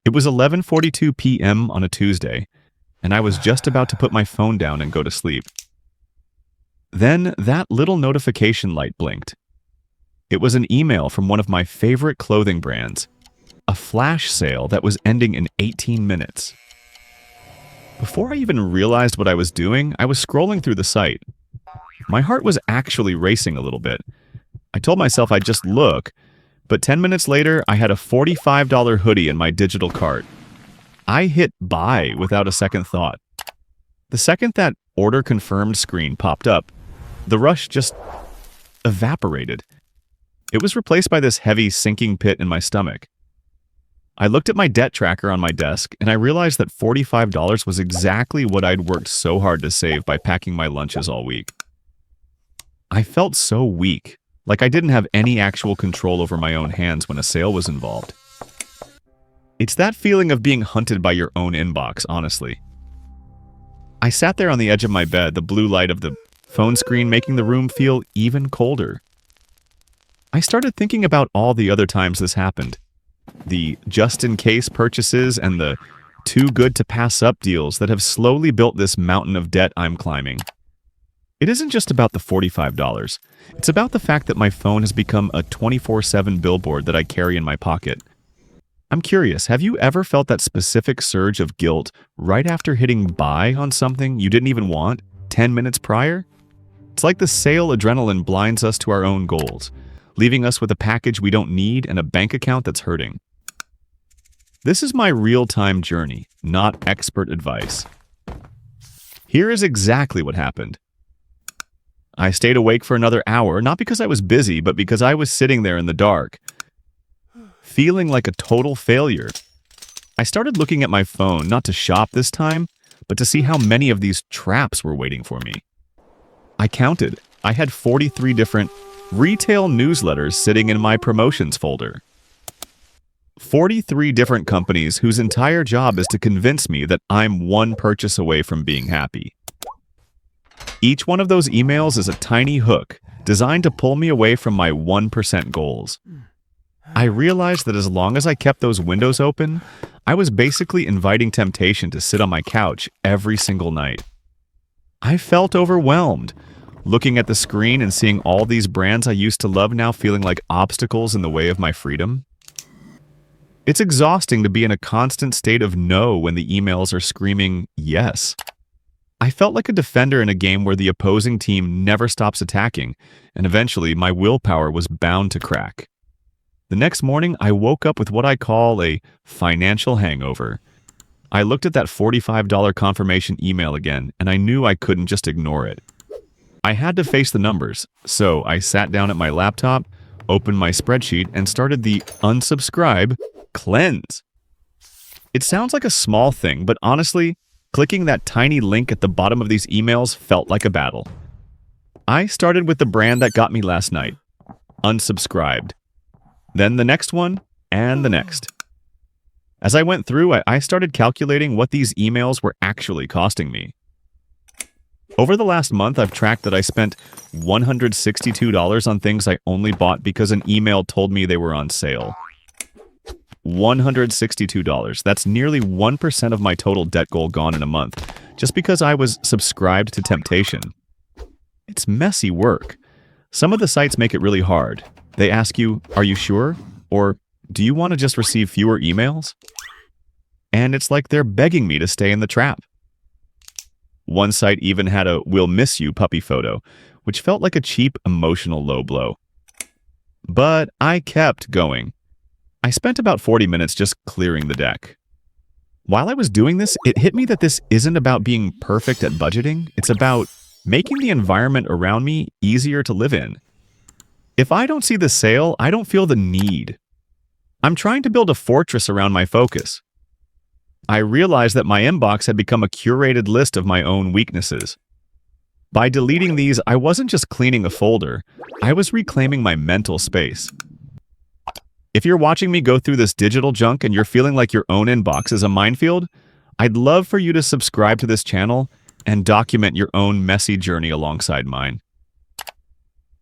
It was 11:42 p.m. on a Tuesday, and I was just about to put my phone down and go to sleep. Then that little notification light blinked. It was an email from one of my favorite clothing brands, a flash sale that was ending in 18 minutes. Before I even realized what I was doing, I was scrolling through the site. My heart was actually racing a little bit. I told myself I'd just look, but 10 minutes later, I had a $45 hoodie in my digital cart. I hit buy without a second thought. The second that order confirmed screen popped up, the rush just evaporated. It was replaced by this heavy, sinking pit in my stomach. I looked at my debt tracker on my desk, and I realized that $45 was exactly what I'd worked so hard to save by packing my lunches all week. I felt so weak, like I didn't have any actual control over my own hands when a sale was involved. It's that feeling of being hunted by your own inbox, honestly. I sat there on the edge of my bed, the blue light of the phone screen making the room feel even colder. I started thinking about all the other times this happened. The just-in-case purchases and the too-good-to-pass-up deals that have slowly built this mountain of debt I'm climbing. It isn't just about the $45. It's about the fact that my phone has become a 24/7 billboard that I carry in my pocket. I'm curious, have you ever felt that specific surge of guilt right after hitting buy on something you didn't even want 10 minutes prior? It's like the sale adrenaline blinds us to our own goals, leaving us with a package we don't need and a bank account that's hurting. This is my real-time journey, not expert advice. Here is exactly what happened. I stayed awake for another hour, not because I was busy, but because I was sitting there in the dark, feeling like a total failure. I started looking at my phone, not to shop this time, but to see how many of these traps were waiting for me. I counted. I had 43 different retail newsletters sitting in my promotions folder. 43 different companies whose entire job is to convince me that I'm one purchase away from being happy. Each one of those emails is a tiny hook designed to pull me away from my 1% goals. I realized that as long as I kept those windows open, I was basically inviting temptation to sit on my couch every single night. I felt overwhelmed, looking at the screen and seeing all these brands I used to love now feeling like obstacles in the way of my freedom. It's exhausting to be in a constant state of no when the emails are screaming yes. I felt like a defender in a game where the opposing team never stops attacking, and eventually my willpower was bound to crack. The next morning, I woke up with what I call a financial hangover. I looked at that $45 confirmation email again, and I knew I couldn't just ignore it. I had to face the numbers, so I sat down at my laptop, opened my spreadsheet, and started the unsubscribe cleanse. It sounds like a small thing, but honestly, clicking that tiny link at the bottom of these emails felt like a battle. I started with the brand that got me last night, unsubscribed. Then the next one, and the next. As I went through, I started calculating what these emails were actually costing me. Over the last month, I've tracked that I spent $162 on things I only bought because an email told me they were on sale. $162. That's nearly 1% of my total debt goal gone in a month, just because I was subscribed to temptation. It's messy work. Some of the sites make it really hard. They ask you, "Are you sure?" Or, "Do you want to just receive fewer emails?" And it's like they're begging me to stay in the trap. One site even had a "We'll miss you" puppy photo, which felt like a cheap emotional low blow. But I kept going. I spent about 40 minutes just clearing the deck. While I was doing this, it hit me that this isn't about being perfect at budgeting. It's about making the environment around me easier to live in. If I don't see the sale, I don't feel the need. I'm trying to build a fortress around my focus. I realized that my inbox had become a curated list of my own weaknesses. By deleting these, I wasn't just cleaning a folder, I was reclaiming my mental space. If you're watching me go through this digital junk and you're feeling like your own inbox is a minefield, I'd love for you to subscribe to this channel and document your own messy journey alongside mine.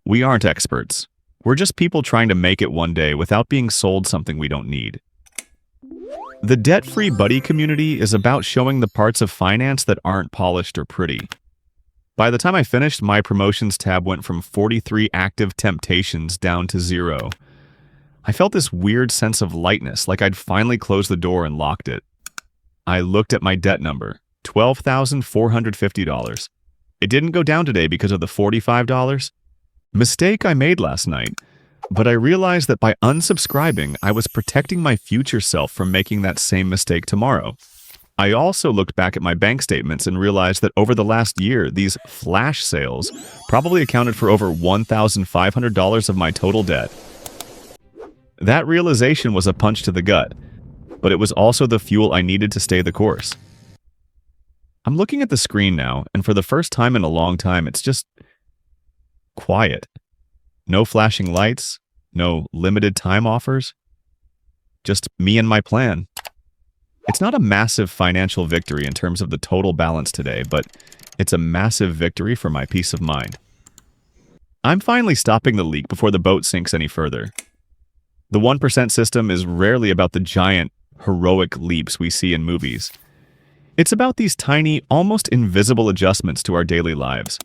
We aren't experts. We're just people trying to make it one day without being sold something we don't need. The debt-free buddy community is about showing the parts of finance that aren't polished or pretty. By the time I finished, my promotions tab went from 43 active temptations down to 0. I felt this weird sense of lightness, like I'd finally closed the door and locked it. I looked at my debt number, $12,450. It didn't go down today because of the $45 mistake I made last night, but I realized that by unsubscribing, I was protecting my future self from making that same mistake tomorrow. I also looked back at my bank statements and realized that over the last year, these flash sales probably accounted for over $1,500 of my total debt. That realization was a punch to the gut, but it was also the fuel I needed to stay the course. I'm looking at the screen now, and for the first time in a long time, it's just quiet. No flashing lights, no limited time offers, just me and my plan. It's not a massive financial victory in terms of the total balance today, but it's a massive victory for my peace of mind. I'm finally stopping the leak before the boat sinks any further. The 1% system is rarely about the giant, heroic leaps we see in movies. It's about these tiny, almost invisible adjustments to our daily lives.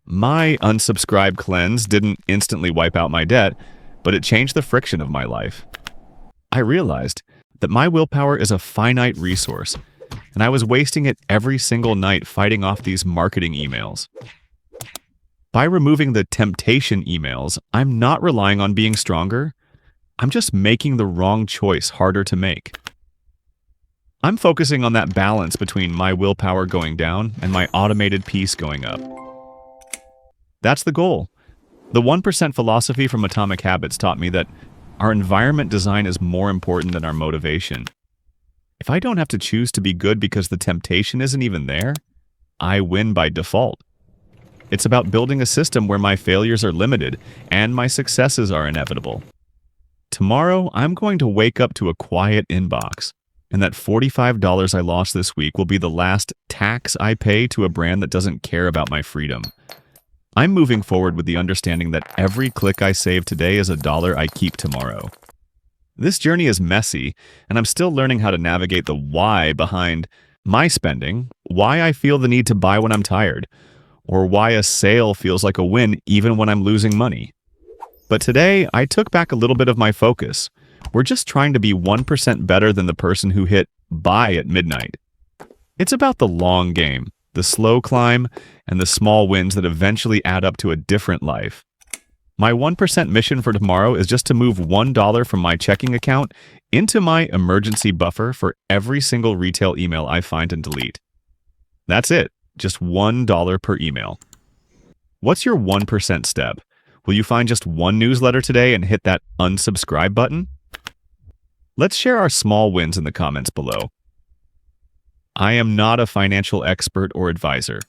My unsubscribe cleanse didn't instantly wipe out my debt, but it changed the friction of my life. I realized that my willpower is a finite resource, and I was wasting it every single night fighting off these marketing emails. By removing the temptation emails, I'm not relying on being stronger. I'm just making the wrong choice harder to make. I'm focusing on that balance between my willpower going down and my automated peace going up. That's the goal. The 1% philosophy from Atomic Habits taught me that our environment design is more important than our motivation. If I don't have to choose to be good because the temptation isn't even there, I win by default. It's about building a system where my failures are limited and my successes are inevitable. Tomorrow, I'm going to wake up to a quiet inbox, and that $45 I lost this week will be the last tax I pay to a brand that doesn't care about my freedom. I'm moving forward with the understanding that every click I save today is a dollar I keep tomorrow. This journey is messy, and I'm still learning how to navigate the why behind my spending, why I feel the need to buy when I'm tired, or why a sale feels like a win even when I'm losing money. But today, I took back a little bit of my focus. We're just trying to be 1% better than the person who hit buy at midnight. It's about the long game, the slow climb, and the small wins that eventually add up to a different life. My 1% mission for tomorrow is just to move $1 from my checking account into my emergency buffer for every single retail email I find and delete. That's it, just $1 per email. What's your 1% step? Will you find just one newsletter today and hit that unsubscribe button? Let's share our small wins in the comments below. I am not a financial expert or advisor.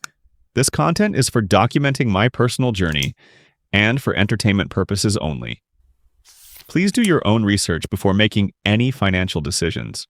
This content is for documenting my personal journey and for entertainment purposes only. Please do your own research before making any financial decisions.